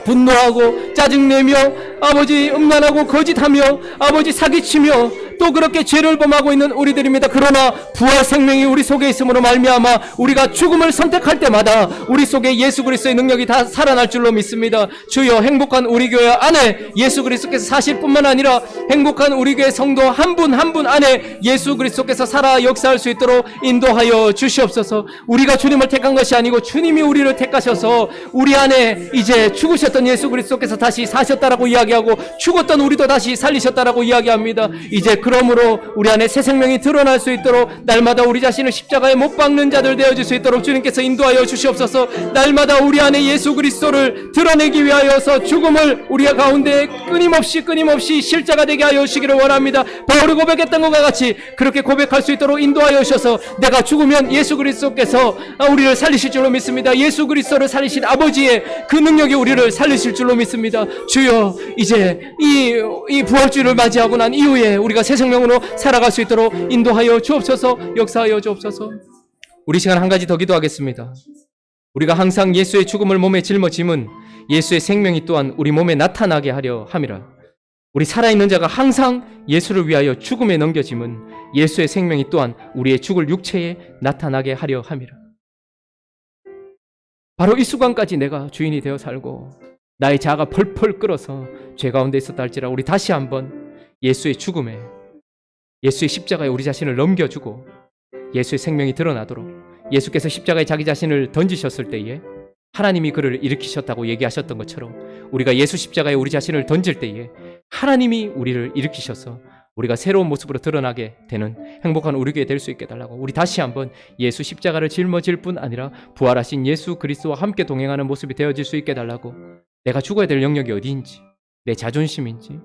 Speaker 1: 분노하고 짜증내며 아버지 음란하고 거짓하며 아버지 사기치며 또 그렇게 죄를 범하고 있는 우리들입니다. 그러나 부활 생명이 우리 속에 있음으로 말미암아 우리가 죽음을 선택할 때마다 우리 속에 예수 그리스도의 능력이 다 살아날 줄로 믿습니다. 주여, 행복한 우리 교회 안에 예수 그리스도께서 사실 뿐만 아니라 행복한 우리 교회 성도 한 분 한 분 안에 예수 그리스도께서 살아 역사할 수 있도록 인도하여 주시옵소서. 우리가 주님을 택한 것이 아니고 주님이 우리를 택하셔서 우리 안에 이제 죽으셨던 예수 그리스도께서 다시 사셨다라고 이야기하고 죽었던 우리도 다시 살리셨다라고 이야기합니다. 이제 그러므로 우리 안에 새 생명이 드러날 수 있도록 날마다 우리 자신을 십자가에 못 박는 자들 되어줄 수 있도록 주님께서 인도하여 주시옵소서. 날마다 우리 안에 예수 그리스도를 드러내기 위하여서 죽음을 우리 가운데 끊임없이 실자가 되게 하여 주시기를 원합니다. 바울이 고백했던 것과 같이 그렇게 고백할 수 있도록 인도하여 주셔서 내가 죽으면 예수 그리스도께서 우리를 살리실 줄로 믿습니다. 예수 그리스도를 살리신 아버지의 그 능력이 우리를 살리실 줄로 믿습니다. 주여, 이제 이 부활주를 맞이하고 난 이후에 우리가 새 생명으로 살아갈 수 있도록 인도하여 주옵소서. 역사하여 주옵소서. 우리 시간 한 가지 더 기도하겠습니다. 우리가 항상 예수의 죽음을 몸에 짊어짐은 예수의 생명이 또한 우리 몸에 나타나게 하려 함이라. 우리 살아있는 자가 항상 예수를 위하여 죽음에 넘겨짐은 예수의 생명이 또한 우리의 죽을 육체에 나타나게 하려 함이라. 바로 이 순간까지 내가 주인이 되어 살고 나의 자아가 펄펄 끓어서 죄 가운데 있었다 할지라 우리 다시 한번 예수의 죽음에, 예수의 십자가에 우리 자신을 넘겨주고 예수의 생명이 드러나도록, 예수께서 십자가에 자기 자신을 던지셨을 때에 하나님이 그를 일으키셨다고 얘기하셨던 것처럼 우리가 예수 십자가에 우리 자신을 던질 때에 하나님이 우리를 일으키셔서 우리가 새로운 모습으로 드러나게 되는 행복한 우리 교회 될 수 있게 해달라고, 우리 다시 한번 예수 십자가를 짊어질 뿐 아니라 부활하신 예수 그리스도와 함께 동행하는 모습이 되어질 수 있게 해달라고, 내가 죽어야 될 영역이 어디인지, 내 자존심인지,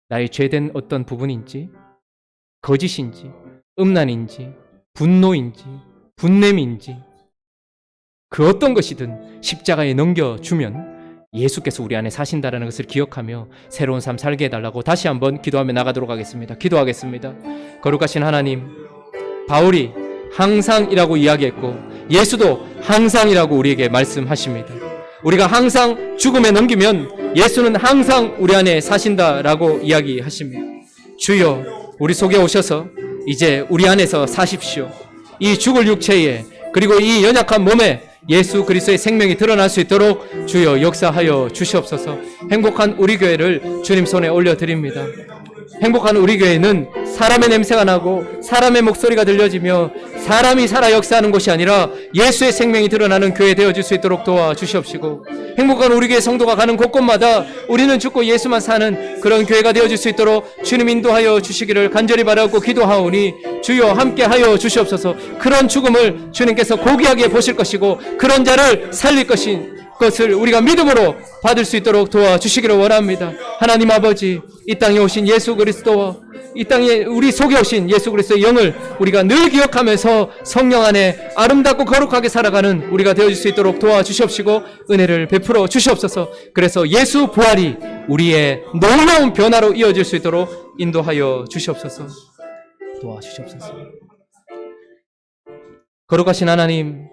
Speaker 1: 나의 죄된 어떤 부분인지, 거짓인지, 음란인지, 분노인지, 분냄인지, 그 어떤 것이든 십자가에 넘겨주면 예수께서 우리 안에 사신다라는 것을 기억하며 새로운 삶 살게 해달라고 다시 한번 기도하며 나가도록 하겠습니다. 기도하겠습니다. 거룩하신 하나님, 바울이 항상이라고 이야기했고 예수도 항상이라고 우리에게 말씀하십니다. 우리가 항상 죽음에 넘기면 예수는 항상 우리 안에 사신다라고 이야기하십니다. 주여, 우리 속에 오셔서 이제 우리 안에서 사십시오. 이 죽을 육체에, 그리고 이 연약한 몸에 예수 그리스도의 생명이 드러날 수 있도록 주여 역사하여 주시옵소서. 행복한 우리 교회를 주님 손에 올려드립니다. 행복한 우리 교회는 사람의 냄새가 나고 사람의 목소리가 들려지며 사람이 살아 역사하는 곳이 아니라 예수의 생명이 드러나는 교회 되어줄 수 있도록 도와주시옵시고, 행복한 우리 교회 성도가 가는 곳곳마다 우리는 죽고 예수만 사는 그런 교회가 되어줄 수 있도록 주님 인도하여 주시기를 간절히 바라고 기도하오니 주여 함께하여 주시옵소서. 그런 죽음을 주님께서 고귀하게 보실 것이고 그런 자를 살릴 것을 우리가 믿음으로 받을 수 있도록 도와주시기를 원합니다. 하나님 아버지, 이 땅에 오신 예수 그리스도와 이 땅에 우리 속에 오신 예수 그리스도의 영을 우리가 늘 기억하면서 성령 안에 아름답고 거룩하게 살아가는 우리가 되어줄 수 있도록 도와주시옵시고 은혜를 베풀어 주시옵소서. 그래서 예수 부활이 우리의 놀라운 변화로 이어질 수 있도록 인도하여 주시옵소서. 도와주시옵소서. 거룩하신 하나님,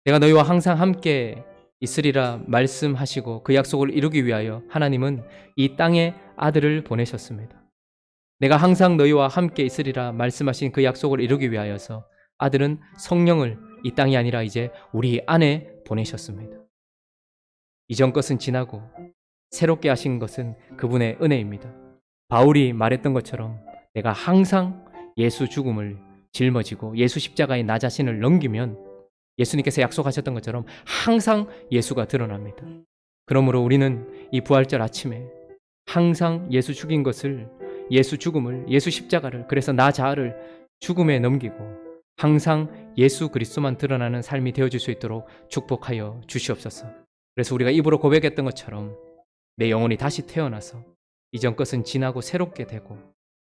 Speaker 1: 내가 너희와 항상 함께 있으리라 말씀하시고 그 약속을 이루기 위하여 하나님은 이 땅에 아들을 보내셨습니다. 내가 항상 너희와 함께 있으리라 말씀하신 그 약속을 이루기 위하여서 아들은 성령을 이 땅이 아니라 이제 우리 안에 보내셨습니다. 이전 것은 지나고 새롭게 하신 것은 그분의 은혜입니다. 바울이 말했던 것처럼 내가 항상 예수 죽음을 짊어지고 예수 십자가에 나 자신을 넘기면 예수님께서 약속하셨던 것처럼 항상 예수가 드러납니다. 그러므로 우리는 이 부활절 아침에 항상 예수 죽인 것을, 예수 죽음을, 예수 십자가를, 그래서 나 자아를 죽음에 넘기고 항상 예수 그리스도만 드러나는 삶이 되어질 수 있도록 축복하여 주시옵소서. 그래서 우리가 입으로 고백했던 것처럼 내 영혼이 다시 태어나서 이전 것은 지나고 새롭게 되고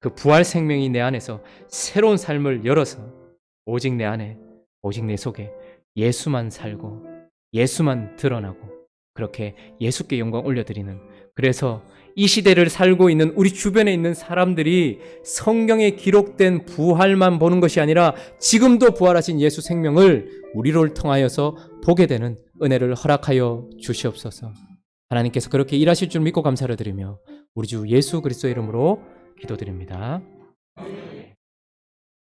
Speaker 1: 그 부활 생명이 내 안에서 새로운 삶을 열어서 오직 내 안에, 오직 내 속에 예수만 살고 예수만 드러나고 그렇게 예수께 영광 올려드리는, 그래서 이 시대를 살고 있는 우리 주변에 있는 사람들이 성경에 기록된 부활만 보는 것이 아니라 지금도 부활하신 예수 생명을 우리를 통하여서 보게 되는 은혜를 허락하여 주시옵소서. 하나님께서 그렇게 일하실 줄 믿고 감사를 드리며 우리 주 예수 그리스도의 이름으로 기도드립니다.